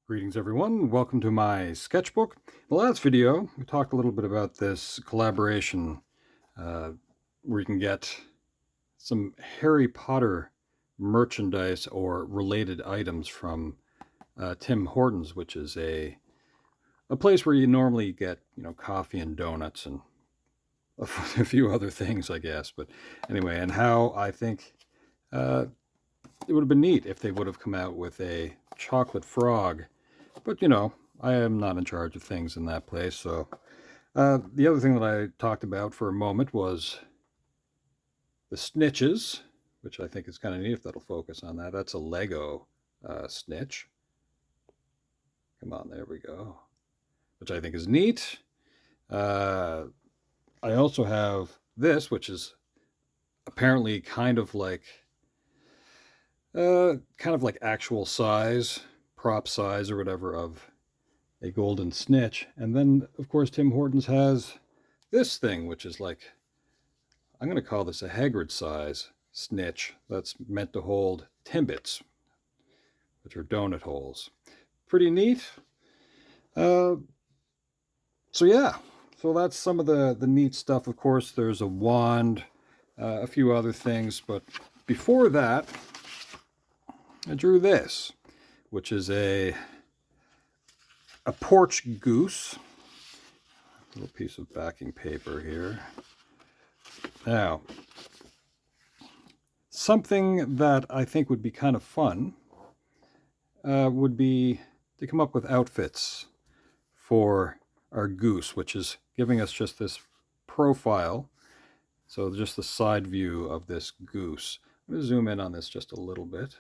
Greetings everyone, welcome to my sketchbook. In the last video, we talked a little bit about this collaboration uh, where you can get some Harry Potter merchandise or related items from Tim Hortons, which is a place where you normally get, coffee and donuts and a few other things, I guess. But anyway, and how I think uh, it would have been neat if they would have come out with a chocolate frog. But, I am not in charge of things in that place. So the other thing that I talked about for a moment was the snitches, which I think is kind of neat if that'll focus on that. That's a Lego snitch. Come on, there we go. Which I think is neat. Uh, I also have this, which is apparently kind of like actual size, prop size or whatever of a golden snitch. And then, of course, Tim Hortons has this thing, which is like, I'm going to call this a Hagrid size snitch that's meant to hold Timbits, which are donut holes. Pretty neat. Uh, so, yeah. So that's some of the neat stuff. Of course, there's a wand, a few other things. But before that, I drew this, which is a porch goose. A little piece of backing paper here. Now, something that I think would be kind of fun would be to come up with outfits for our goose, which is giving us just this profile. So just the side view of this goose. I'm going to zoom in on this just a little bit.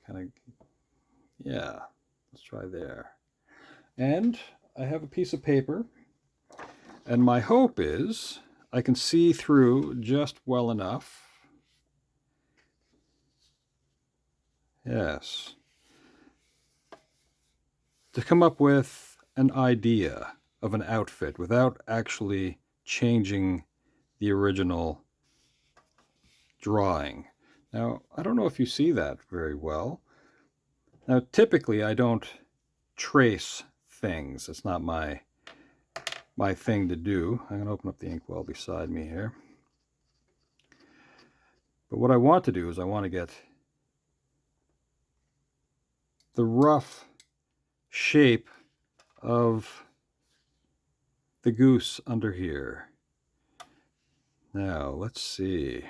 Kind of, yeah, let's try there. And I have a piece of paper, and my hope is I can see through just well enough. Yes. To come up with an idea of an outfit without actually changing the original drawing. Now, I don't know if you see that very well. Now, typically I don't trace things. It's not my thing to do. I'm going to open up the inkwell beside me here. But what I want to do is I want to get the rough shape of the goose under here. Now, let's see.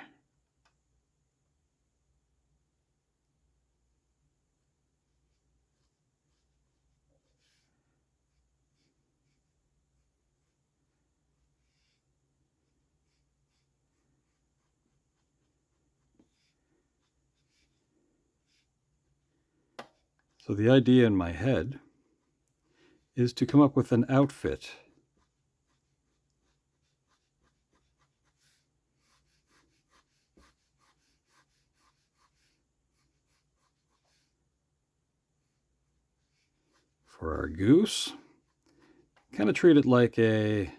So the idea in my head is to come up with an outfit for our goose. Kind of treat it like a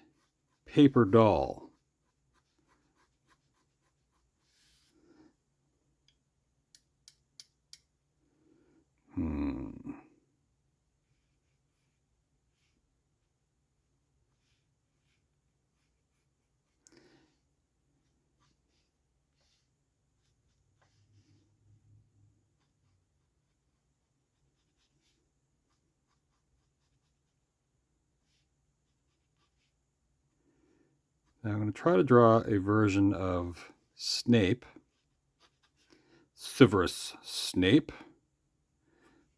paper doll. Now I'm going to try to draw a version of Snape, Severus Snape,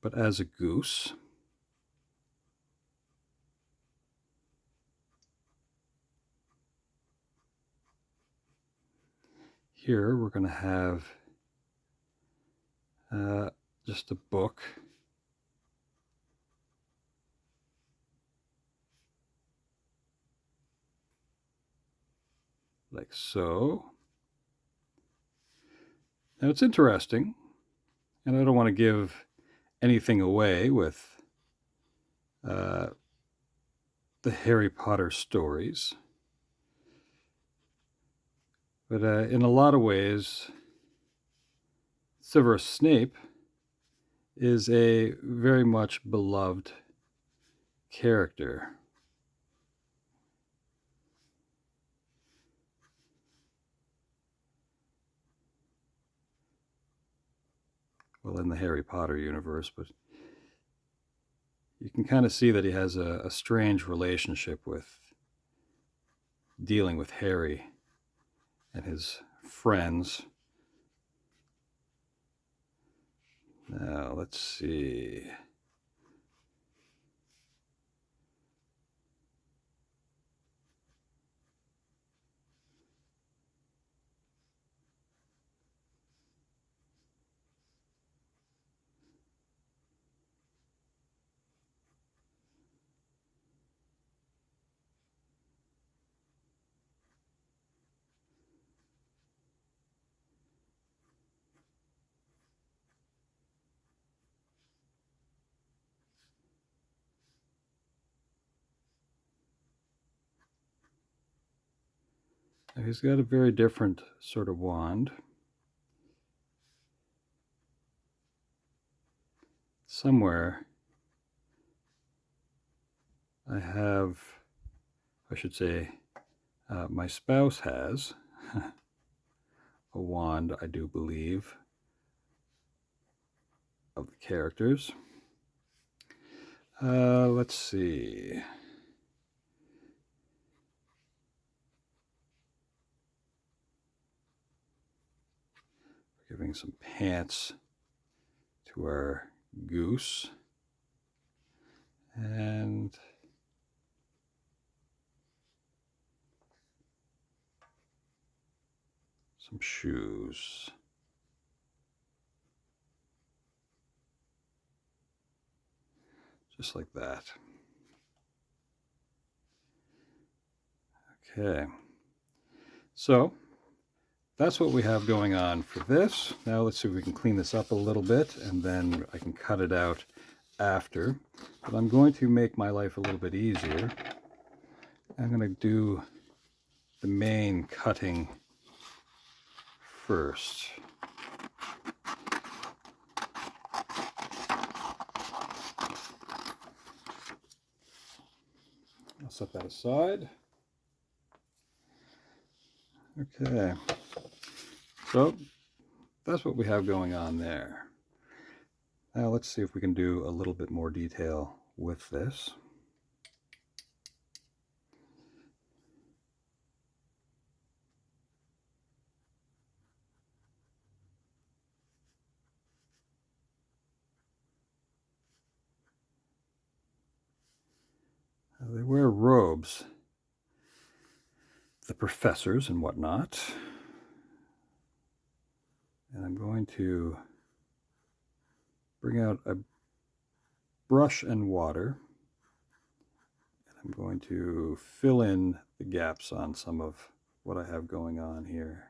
but as a goose. Here we're going to have just a book. Like so. Now it's interesting, and I don't want to give anything away with the Harry Potter stories, but in a lot of ways, Severus Snape is a very much beloved character. Well, in the Harry Potter universe, but you can kind of see that he has a strange relationship with dealing with Harry and his friends. Now, let's see. Now, he's got a very different sort of wand. Somewhere I should say, my spouse has a wand, I do believe, of the characters. Let's see. Giving some pants to our Goose. And some shoes. Just like that. Okay. So that's what we have going on for this. Now let's see if we can clean this up a little bit, and then I can cut it out after. But I'm going to make my life a little bit easier. I'm going to do the main cutting first. I'll set that aside. Okay, so that's what we have going on there. Now let's see if we can do a little bit more detail with this. They wear robes, the professors and whatnot. And I'm going to bring out a brush and water. And I'm going to fill in the gaps on some of what I have going on here.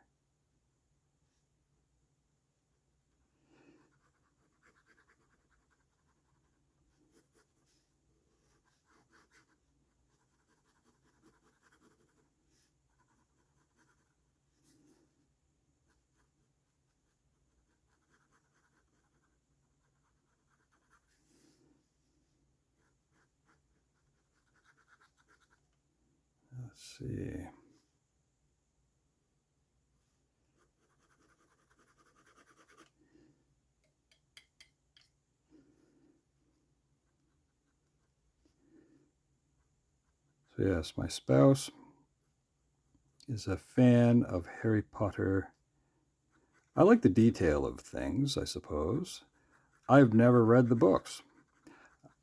Let's see. So yes, my spouse is a fan of Harry Potter. I like the detail of things, I suppose. I've never read the books.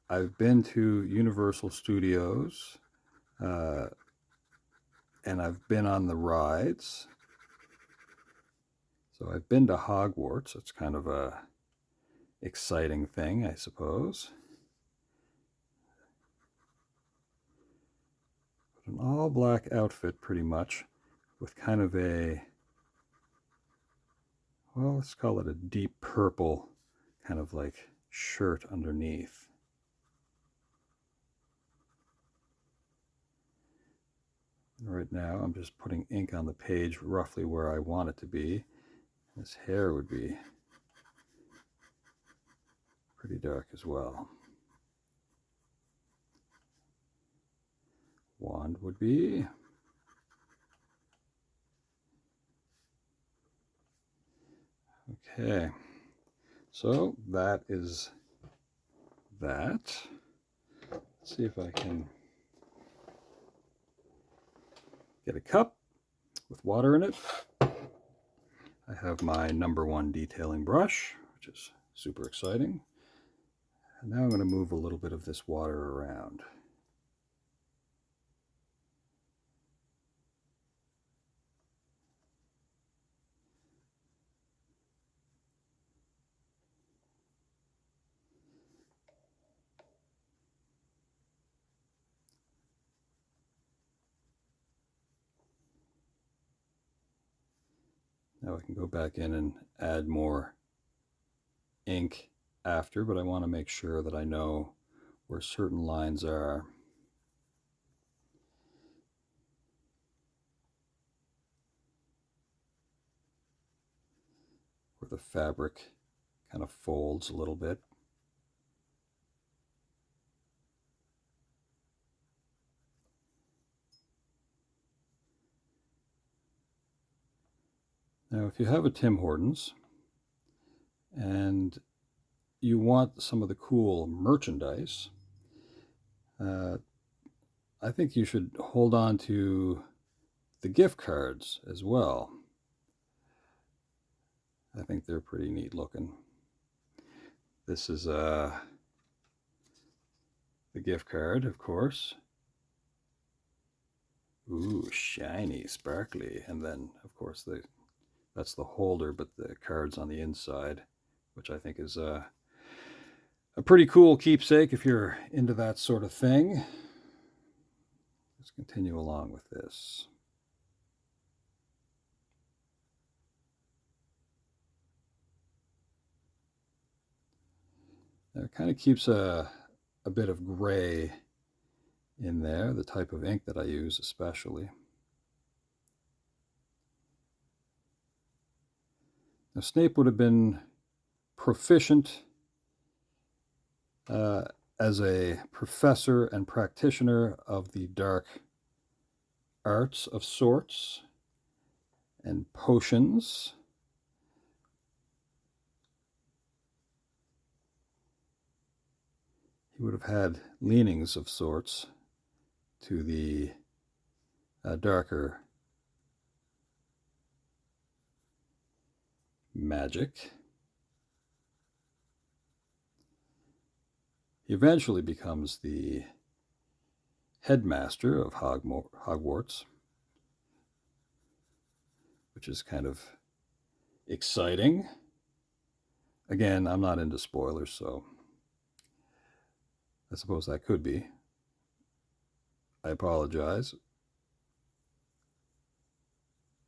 I've been to Universal Studios, and I've been on the rides. So I've been to Hogwarts. It's kind of a exciting thing, I suppose. But an all-black outfit, pretty much, with kind of a, well, let's call it a deep purple kind of like shirt underneath. Right now, I'm just putting ink on the page roughly where I want it to be. This hair would be pretty dark as well. Wand would be okay. So that is that. Let's see if I can get a cup with water in it. I have my #1 detailing brush, which is super exciting. And now I'm going to move a little bit of this water around. Now I can go back in and add more ink after, but I want to make sure that I know where certain lines are. Where the fabric kind of folds a little bit. Now, if you have a Tim Hortons and you want some of the cool merchandise, I think you should hold on to the gift cards as well. I think they're pretty neat looking. This is the gift card, of course. Ooh, shiny, sparkly. And then, of course, that's the holder, but the card's on the inside, which I think is a pretty cool keepsake if you're into that sort of thing. Let's continue along with this. Now, it kind of keeps a bit of gray in there, the type of ink that I use especially. Now, Snape would have been proficient as a professor and practitioner of the dark arts of sorts and potions. He would have had leanings of sorts to the darker magic. He eventually becomes the headmaster of Hogwarts, which is kind of exciting. Again, I'm not into spoilers, so I suppose that could be. I apologize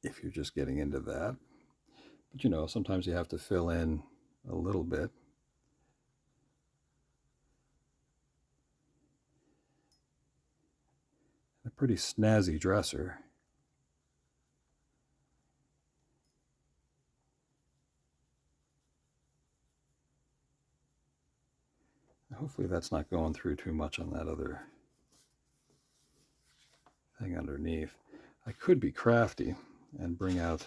if you're just getting into that. But you know, sometimes you have to fill in a little bit. A pretty snazzy dresser. Hopefully that's not going through too much on that other thing underneath. I could be crafty and bring out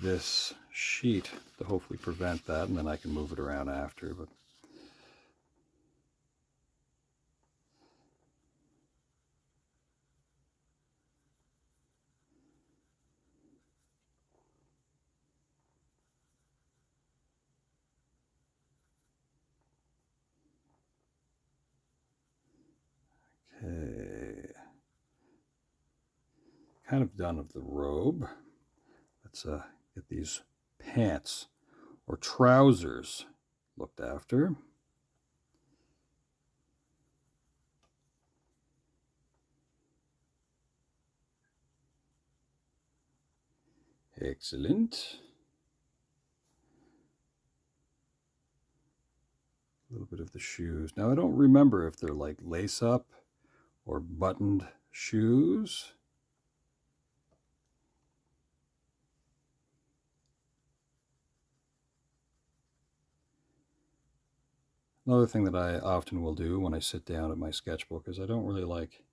this sheet to hopefully prevent that, and then I can move it around after. But okay, kind of done with the robe. Let's get these pants or trousers looked after. Excellent. A little bit of the shoes. Now I don't remember if they're like lace up or buttoned shoes. Another thing that I often will do when I sit down at my sketchbook is I don't really like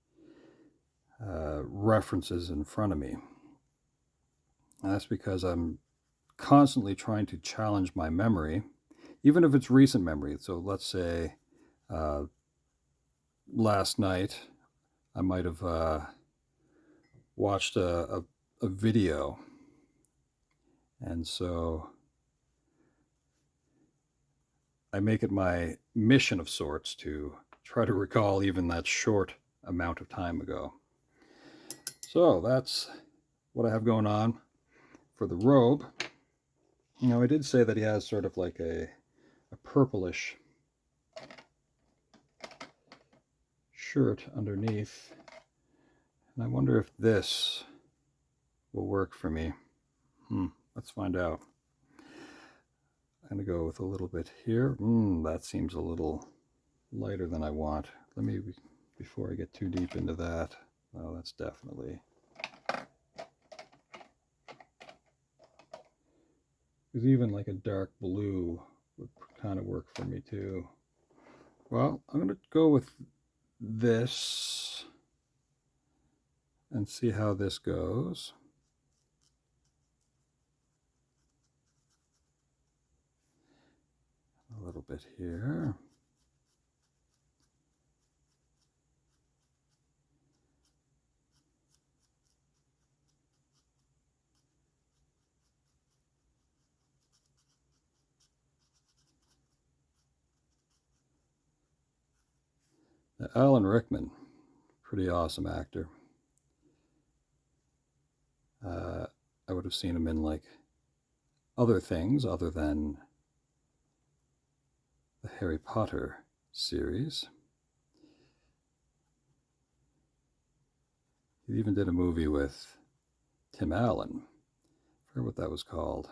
references in front of me. And that's because I'm constantly trying to challenge my memory, even if it's recent memory. So let's say uh, last night I might have watched a video, and so I make it my mission of sorts to try to recall even that short amount of time ago. So that's what I have going on for the robe. Now, I did say that he has sort of like a purplish shirt underneath. And I wonder if this will work for me. Let's find out. I'm going to go with a little bit here. That seems a little lighter than I want. Let me, before I get too deep into that, oh, that's definitely. Because even like a dark blue would kind of work for me too. Well, I'm going to go with this and see how this goes. A little bit here. Now, Alan Rickman, pretty awesome actor. I would have seen him in like other things other than the Harry Potter series. He even did a movie with Tim Allen. I forget what that was called.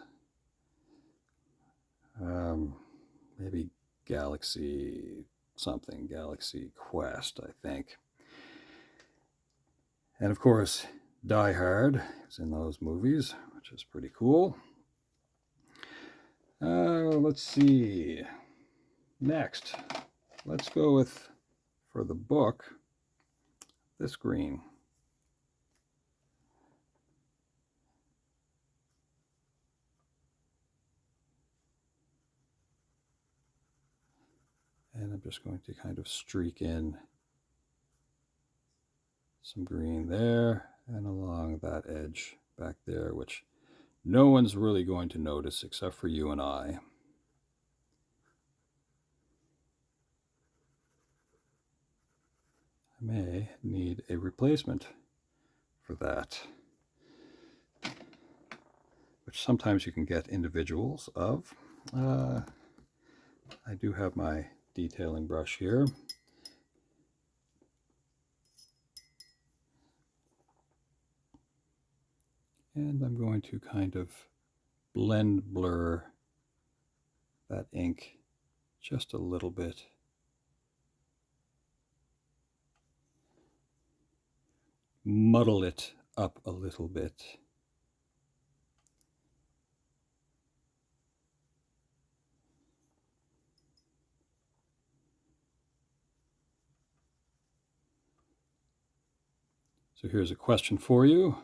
Maybe Galaxy something, Galaxy Quest, I think. And of course, Die Hard is in those movies, which is pretty cool. Let's see. Next, let's go with, for the book, this green. And I'm just going to kind of streak in some green there and along that edge back there, which no one's really going to notice except for you and I. I may need a replacement for that, which sometimes you can get individuals of. I do have my detailing brush here. And I'm going to kind of blur that ink just a little bit. Muddle it up a little bit. So here's a question for you.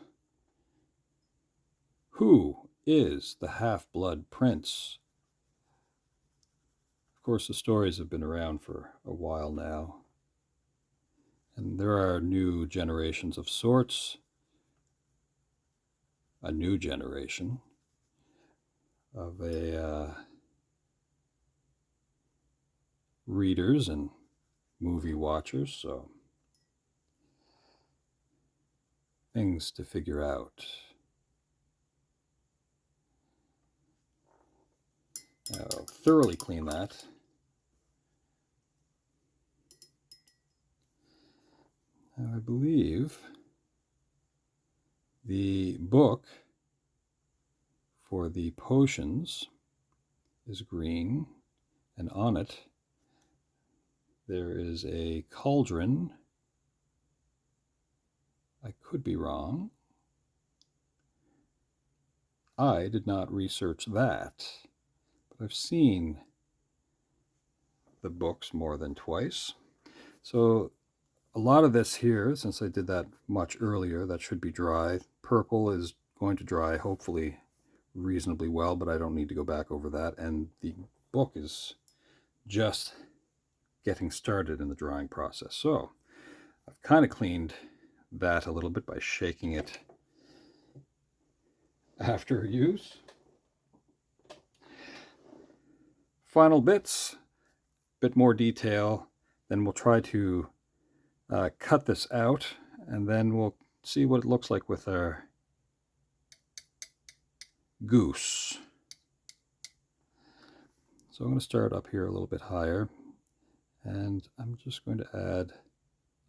Who is the Half-Blood Prince? Of course, the stories have been around for a while now. And there are new generations of sorts. A new generation of readers and movie watchers, so things to figure out. I'll thoroughly clean that. Now, I believe the book for the potions is green, and on it there is a cauldron. I could be wrong. I did not research that, but I've seen the books more than twice. So a lot of this here, since I did that much earlier, that should be dry. Purple is going to dry hopefully reasonably well, but I don't need to go back over that. And the book is just getting started in the drying process. So I've kind of cleaned that a little bit by shaking it after use. Final bits, bit more detail. Then we'll try to cut this out, and then we'll see what it looks like with our Goose. So I'm going to start up here a little bit higher, and I'm just going to add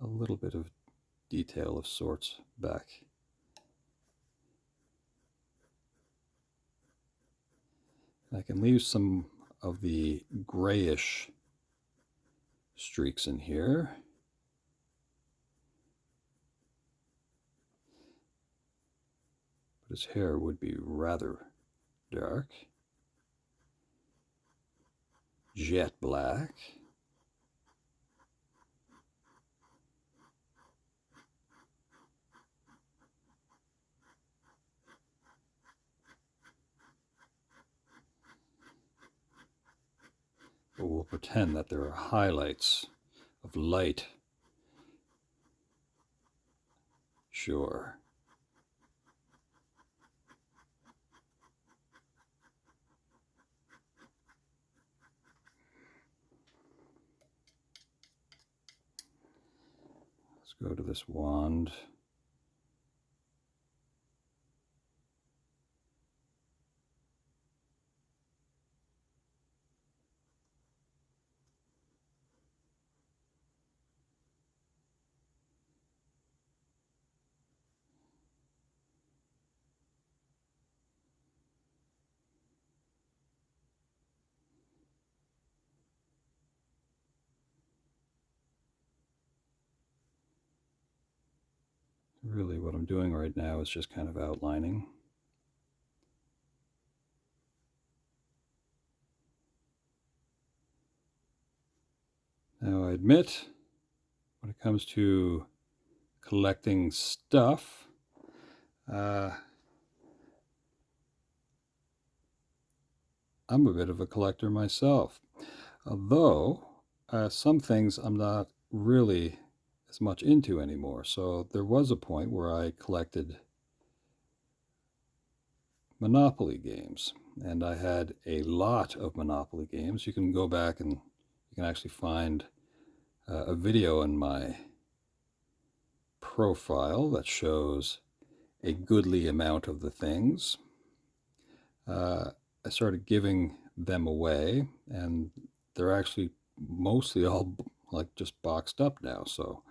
a little bit of detail of sorts back. I can leave some of the grayish streaks in here. But his hair would be rather dark. Jet black. But we'll pretend that there are highlights of light. Sure. Let's go to this wand. Really what I'm doing right now is just kind of outlining. Now I admit, when it comes to collecting stuff, I'm a bit of a collector myself. Although some things I'm not really as much into anymore. So there was a point where I collected Monopoly games, and I had a lot of Monopoly games. You can go back and you can actually find a video in my profile that shows a goodly amount of the things. I started giving them away, and they're actually mostly all like just boxed up now, so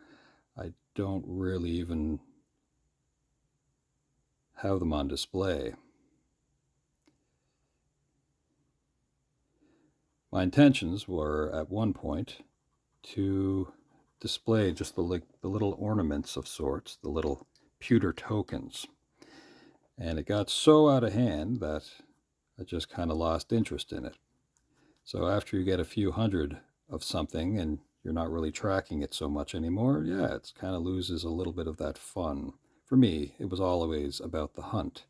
I don't really even have them on display. My intentions were at one point to display just the little ornaments of sorts, the little pewter tokens. And it got so out of hand that I just kind of lost interest in it. So after you get a few hundred of something and you're not really tracking it so much anymore, yeah, it kind of loses a little bit of that fun. For me, it was always about the hunt.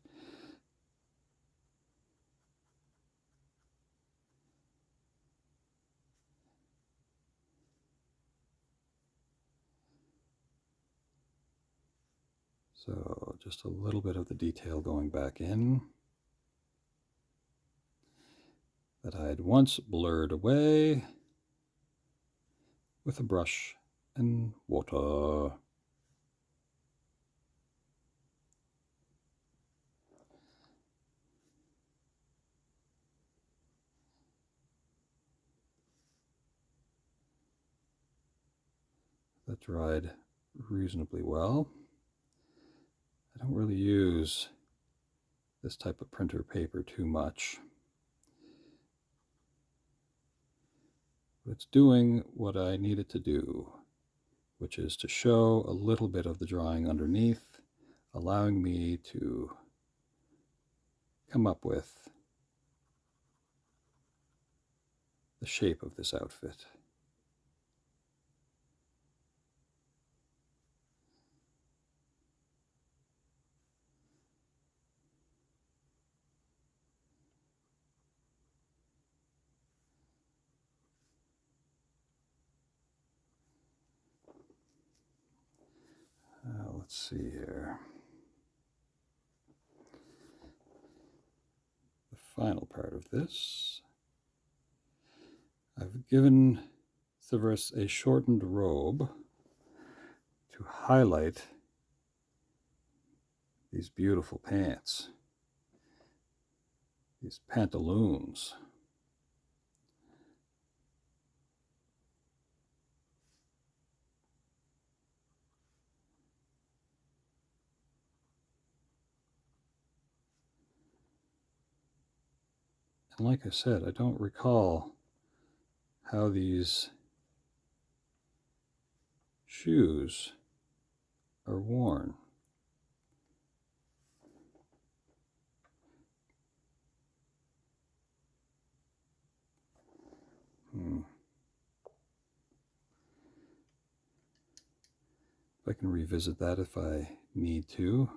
So just a little bit of the detail going back in that I had once blurred away with a brush and water. That dried reasonably well. I don't really use this type of printer paper too much. But it's doing what I need it to do, which is to show a little bit of the drawing underneath, allowing me to come up with the shape of this outfit. let's see here. The final part of this. I've given Severus a shortened robe to highlight these beautiful pants, these pantaloons. And like I said, I don't recall how these shoes are worn. I can revisit that if I need to.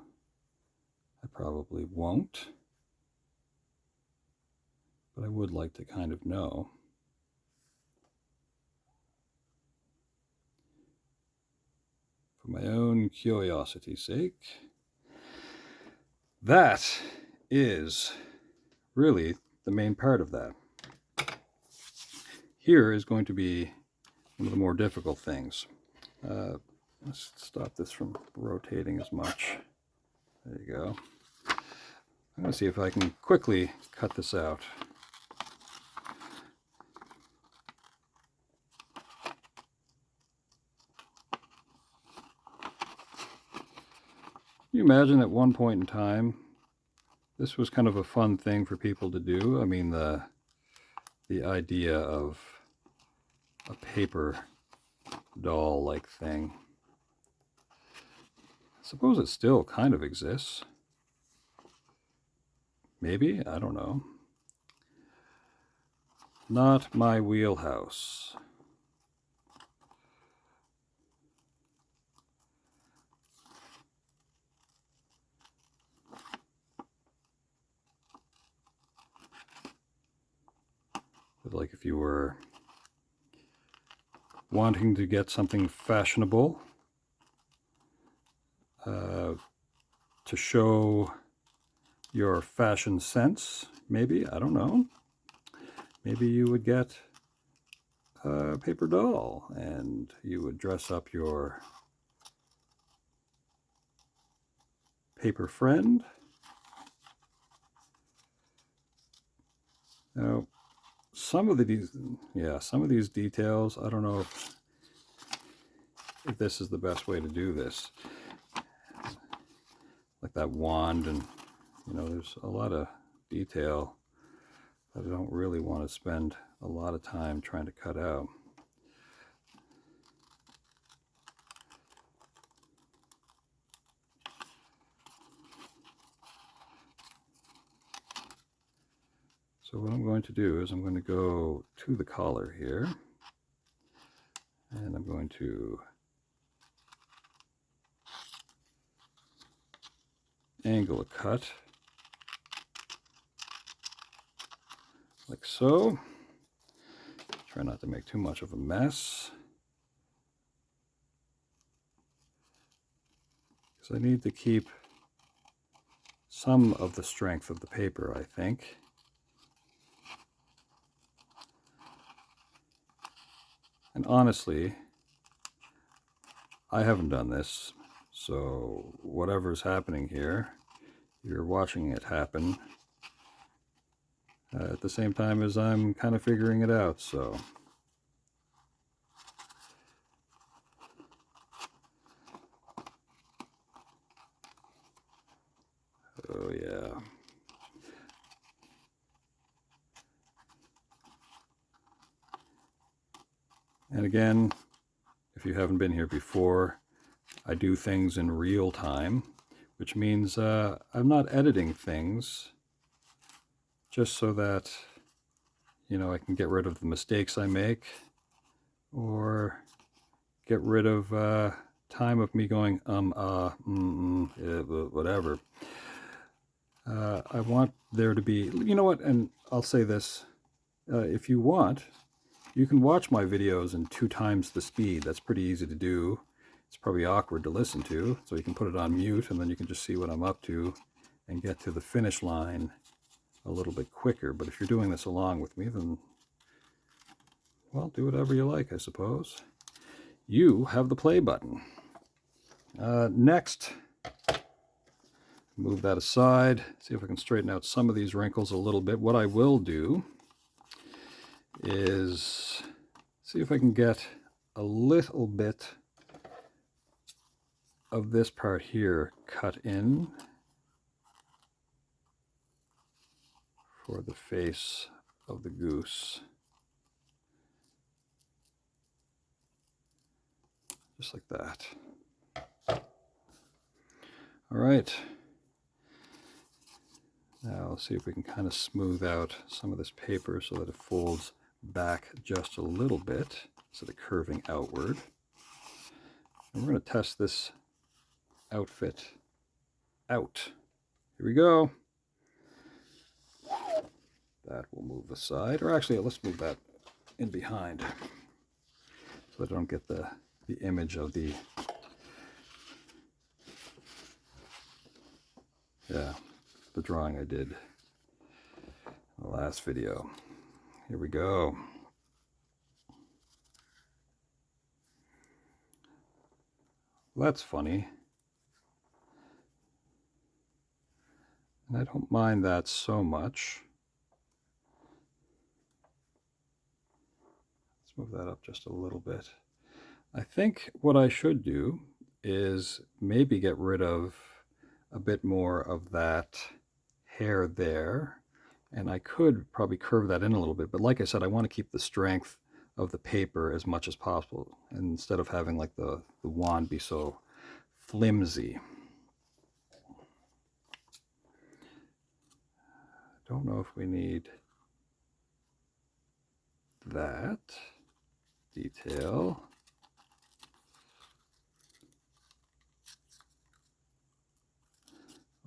I probably won't, but I would like to kind of know. For my own curiosity's sake. That is really the main part of that. Here is going to be one of the more difficult things. Let's stop this from rotating as much. There you go. I'm going to see if I can quickly cut this out. Can you imagine at one point in time, this was kind of a fun thing for people to do? I mean, the idea of a paper doll-like thing. I suppose it still kind of exists. Maybe, I don't know. Not my wheelhouse. But like if you were wanting to get something fashionable, to show your fashion sense, maybe, I don't know. Maybe you would get a paper doll and you would dress up your paper friend. Now, some of these details, I don't know if this is the best way to do this. Like that wand, and there's a lot of detail that I don't really want to spend a lot of time trying to cut out. So what I'm going to do is I'm going to go to the collar here, and I'm going to angle a cut like so. Try not to make too much of a mess, because I need to keep some of the strength of the paper, I think. And honestly, I haven't done this, so whatever's happening here, you're watching it happen at the same time as I'm kind of figuring it out, so. Oh yeah. And again, if you haven't been here before, I do things in real time, which means I'm not editing things just so that, I can get rid of the mistakes I make, or get rid of time of me going, whatever. I want there to be, and I'll say this, if you want, you can watch my videos in 2 times the speed. That's pretty easy to do. it's probably awkward to listen to, so you can put it on mute and then you can just see what I'm up to and get to the finish line a little bit quicker. But if you're doing this along with me, then, well, do whatever you like, I suppose. You have the play button. Next, move that aside, see if I can straighten out some of these wrinkles a little bit. What I will do is see if I can get a little bit of this part here cut in for the face of the goose. Just like that. All right. Now let's see if we can kind of smooth out some of this paper so that it folds back just a little bit instead of curving outward. And we're going to test this outfit out. Here we go. That will move aside, or actually let's move that in behind so I don't get the image of the drawing I did in the last video. Here we go. That's funny. And I don't mind that so much. Let's move that up just a little bit. I think what I should do is maybe get rid of a bit more of that hair there, and I could probably curve that in a little bit, but like I said, I want to keep the strength of the paper as much as possible, and instead of having like the wand be so flimsy. I don't know if we need that detail.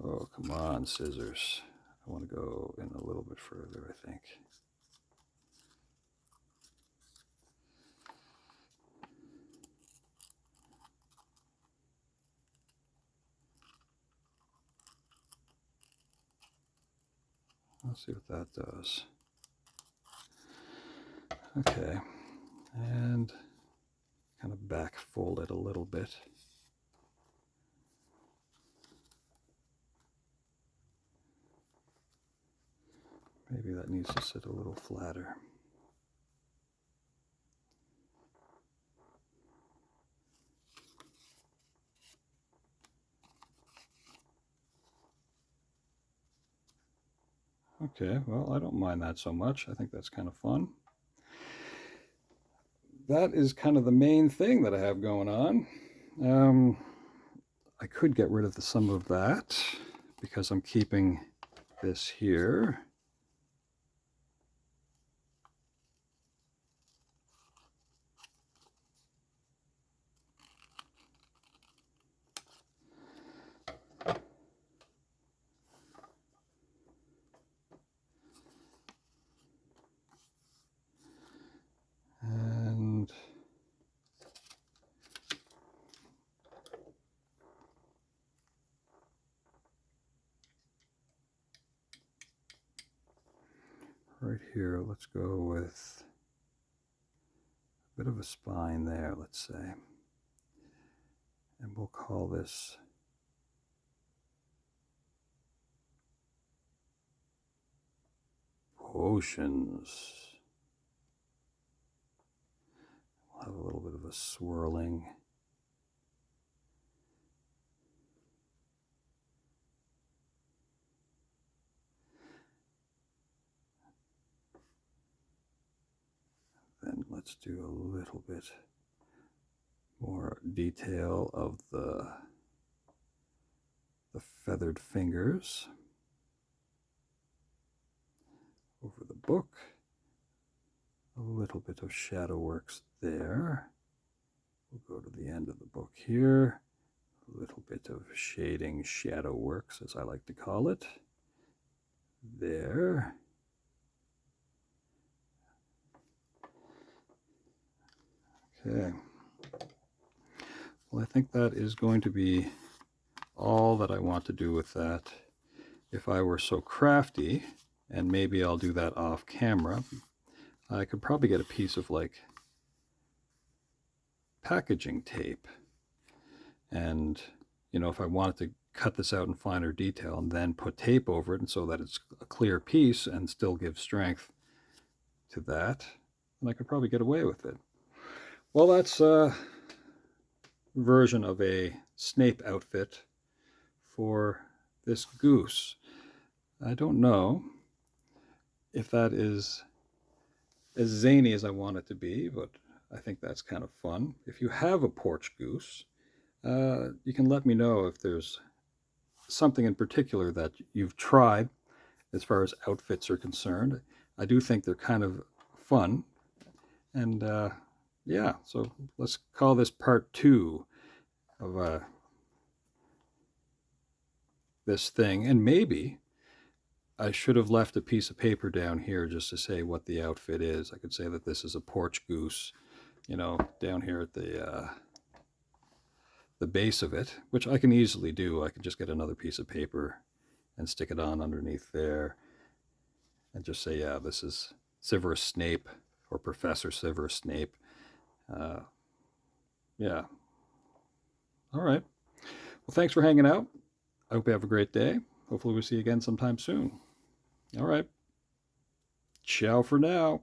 Oh, come on, scissors. I want to go in a little bit further, I think. Let's see what that does. Okay, and kind of back fold it a little bit. Maybe that needs to sit a little flatter. Okay, well, I don't mind that so much. I think that's kind of fun. That is kind of the main thing that I have going on. I could get rid of some of that because I'm keeping this here. And right here, let's go with a bit of a spine there, let's say. And we'll call this potions. We'll have a little bit of a swirling. Then let's do a little bit more detail of the feathered fingers over the book. A little bit of shadow works there. We'll go to the end of the book here. A little bit of shading, shadow works, as I like to call it. There. Okay. Well, I think that is going to be all that I want to do with that. If I were so crafty, and maybe I'll do that off camera, I could probably get a piece of like packaging tape. And, you know, if I wanted to cut this out in finer detail and then put tape over it and so that it's a clear piece and still give strength to that, then I could probably get away with it. Well, that's a version of a Snape outfit for this goose. I don't know if that is as zany as I want it to be, but I think that's kind of fun. If you have a porch goose, you can let me know if there's something in particular that you've tried as far as outfits are concerned. I do think they're kind of fun. And yeah, so let's call this part 2 of this thing. And maybe I should have left a piece of paper down here just to say what the outfit is. I could say that this is a porch goose, you know, down here at the base of it, which I can easily do. I can just get another piece of paper and stick it on underneath there and just say, yeah, this is Severus Snape or Professor Severus Snape. Yeah. All right. Well, thanks for hanging out. I hope you have a great day. Hopefully we'll see you again sometime soon. All right. Ciao for now.